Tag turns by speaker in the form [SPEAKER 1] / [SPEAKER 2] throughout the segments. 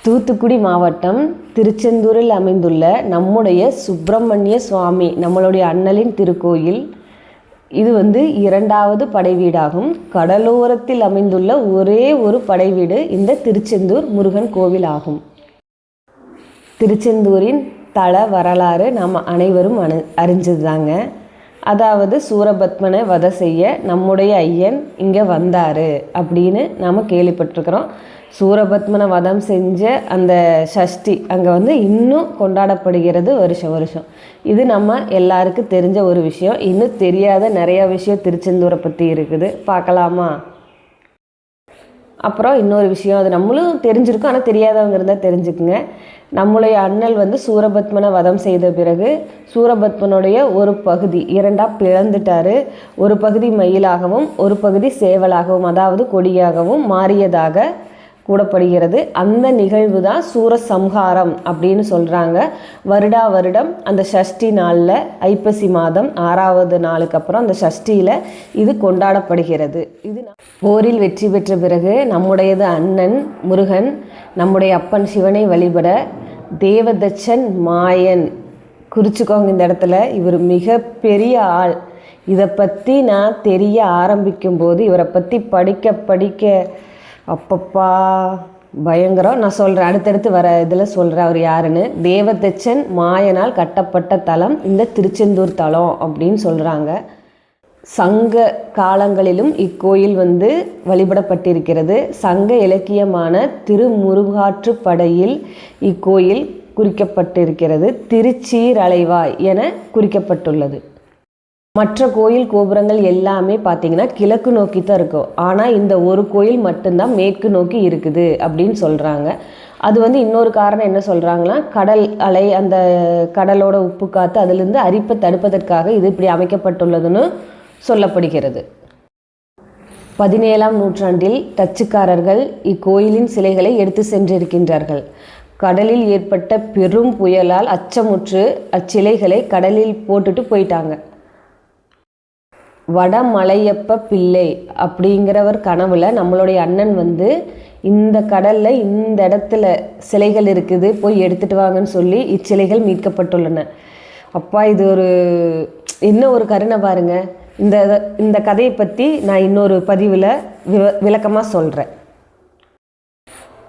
[SPEAKER 1] தூத்துக்குடி மாவட்டம் திருச்செந்தூரில் அமைந்துள்ள நம்முடைய சுப்பிரமணிய சுவாமி நம்மளுடைய அண்ணலின் திருக்கோயில். இது இரண்டாவது படைவீடாகும். கடலோரத்தில் அமைந்துள்ள ஒரே ஒரு படைவீடு இந்த திருச்செந்தூர் முருகன் கோவில் ஆகும். திருச்செந்தூரின் தல வரலாறு நாம் அனைவரும் அறிஞ்சதுதாங்க. அதாவது சூரபத்மனை வதை செய்ய நம்முடைய ஐயன் இங்கே வந்தார் அப்படின்னு நாம் கேள்விப்பட்டிருக்கிறோம். சூரபத்மனை வதம் செஞ்ச அந்த சஷ்டி அங்கே இன்னும் கொண்டாடப்படுகிறது வருஷம். இது நம்ம எல்லாருக்கும் தெரிஞ்ச ஒரு விஷயம். இன்னும் தெரியாத நிறையா விஷயம் திருச்செந்தூரை பற்றி இருக்குது, பார்க்கலாமா? அப்புறம் இன்னொரு விஷயம், அது நம்மளும் தெரிஞ்சிருக்கோம், ஆனால் தெரியாதவங்க இருந்தால் தெரிஞ்சுக்குங்க. நம்முடைய அண்ணல் சூரபத்மனை வதம் செய்த பிறகு சூரபத்மனுடைய ஒரு பகுதி இரண்டாக பிளந்துட்டார். ஒரு பகுதி மயிலாகவும் ஒரு பகுதி சேவலாகவும், அதாவது கொடியாகவும் மாறியதாக கூடப்படுகிறது. அந்த நிகழ்வு தான் சூரசம்ஹாரம் அப்படின்னு சொல்கிறாங்க. வருடம் அந்த சஷ்டி நாளில் ஐப்பசி மாதம் 6வது நாளுக்கு அப்புறம் அந்த சஷ்டியில் இது கொண்டாடப்படுகிறது. இது போரில் வெற்றி பெற்ற பிறகு நம்முடையது அண்ணன் முருகன் நம்முடைய அப்பன் சிவனை வழிபட தேவதச்சன் மாயன், குறிச்சிக்கோங்க இந்த இடத்துல, இவர் மிகப்பெரிய ஆள். இதை பற்றி நான் தெரிய ஆரம்பிக்கும்போது, இவரை பற்றி படிக்க அப்பப்பா பயங்கரம். நான் சொல்கிறேன், அடுத்தடுத்து வர இதில் சொல்கிறேன் அவர் யாருன்னு. தேவதச்சன் மாயனால் கட்டப்பட்ட தலம் இந்த திருச்செந்தூர் தலம் அப்படின்னு சொல்கிறாங்க. சங்க காலங்களிலும் இக்கோயில் வழிபடப்பட்டிருக்கிறது. சங்க இலக்கியமான திருமுருகாற்றுப்படையில் இக்கோயில் குறிக்கப்பட்டிருக்கிறது. திருச்சீரலைவாய் என குறிக்கப்பட்டுள்ளது. மற்ற கோயில் கோபுரங்கள் எல்லாமே பார்த்திங்கன்னா கிழக்கு நோக்கி தான் இருக்கும். ஆனால் இந்த ஒரு கோயில் மட்டும்தான் மேற்கு நோக்கி இருக்குது அப்படின்னு சொல்கிறாங்க. அது இன்னொரு காரணம் என்ன சொல்கிறாங்கன்னா, கடல் அலை, அந்த கடலோட உப்பு காற்று அதிலிருந்து அரிப்பை தடுப்பதற்காக இது இப்படி அமைக்கப்பட்டுள்ளதுன்னு சொல்லப்படுகிறது. 17ஆம் நூற்றாண்டில் டச்சுக்காரர்கள் இக்கோயிலின் சிலைகளை எடுத்து சென்றிருக்கின்றார்கள். கடலில் ஏற்பட்ட பெரும் புயலால் அச்சமுற்று அச்சிலைகளை கடலில் போட்டுட்டு போயிட்டாங்க. வடமலையப்ப பிள்ளை அப்படிங்கிறவர் கனவுல நம்மளுடைய அண்ணன் இந்த கடலில் இந்த இடத்துல சிலைகள் இருக்குது, போய் எடுத்துகிட்டு வாங்கன்னு சொல்லி இச்சிலைகள் மீட்கப்பட்டுள்ளன. அப்பா, இது என்ன ஒரு கருணை பாருங்க. இந்த கதையை பற்றி நான் இன்னொரு பதிவில் விளக்கமாக சொல்கிறேன்.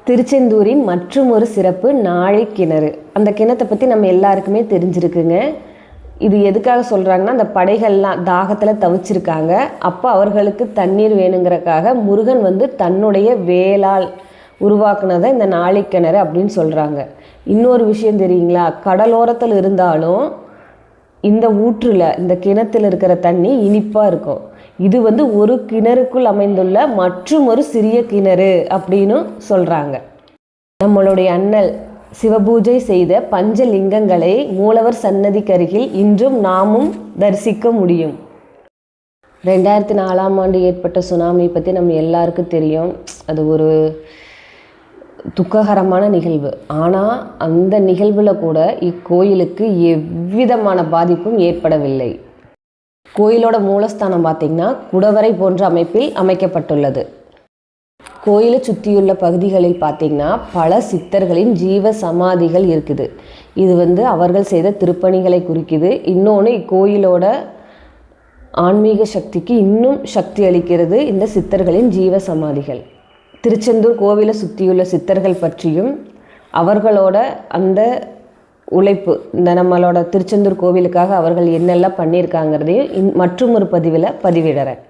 [SPEAKER 1] திருச்செந்தூரின் மற்றும் ஒரு சிறப்பு நாழி கிணறு. அந்த கிணத்தை பற்றி நம்ம எல்லாருக்குமே தெரிஞ்சிருக்குங்க. இது எதுக்காக சொல்கிறாங்கன்னா, அந்த படைகள்லாம் தாகத்தில் தவிச்சிருக்காங்க. அப்போ அவர்களுக்கு தண்ணீர் வேணுங்கிறக்காக முருகன் தன்னுடைய வேலால் உருவாக்குனதை இந்த நாழிக்கிணறு அப்படின்னு சொல்கிறாங்க. இன்னொரு விஷயம் தெரியுங்களா, கடலோரத்தில் இருந்தாலும் இந்த ஊற்றில், இந்த கிணத்துல இருக்கிற தண்ணி இனிப்பாக இருக்கும். இது ஒரு கிணறுக்குள் அமைந்துள்ள மற்றும் ஒரு சிறிய கிணறு அப்படின்னு சொல்கிறாங்க. நம்மளுடைய அண்ணல் சிவபூஜை செய்த பஞ்சலிங்கங்களை மூலவர் சன்னதிக்கருகில் இன்றும் நாமும் தரிசிக்க முடியும். 2004ஆம் ஆண்டு ஏற்பட்ட சுனாமி பற்றி நம்ம எல்லாருக்கும் தெரியும். அது ஒரு துக்ககரமான நிகழ்வு. ஆனால் அந்த நிகழ்வில் கூட இக்கோயிலுக்கு எவ்விதமான பாதிப்பும் ஏற்படவில்லை. கோயிலோட மூலஸ்தானம் பார்த்திங்கன்னா குடவரை போன்ற அமைப்பில் அமைக்கப்பட்டுள்ளது. கோயிலை சுற்றியுள்ள பகுதிகளில் பார்த்திங்கன்னா பல சித்தர்களின் ஜீவ சமாதிகள் இருக்குது. இது அவர்கள் செய்த திருப்பணிகளை குறிக்குது. இன்னொன்று, இக்கோயிலோட ஆன்மீக சக்திக்கு இன்னும் சக்தி அளிக்கிறது இந்த சித்தர்களின் ஜீவ சமாதிகள். திருச்செந்தூர் கோவிலை சுற்றியுள்ள சித்தர்கள் பற்றியும் அவர்களோட அந்த உழைப்பு, இந்த நம்மளோட திருச்செந்தூர் கோவிலுக்காக அவர்கள் என்னெல்லாம் பண்ணியிருக்காங்கிறதையும் மற்றும் ஒரு பதிவில் பதிவிடுறேன்.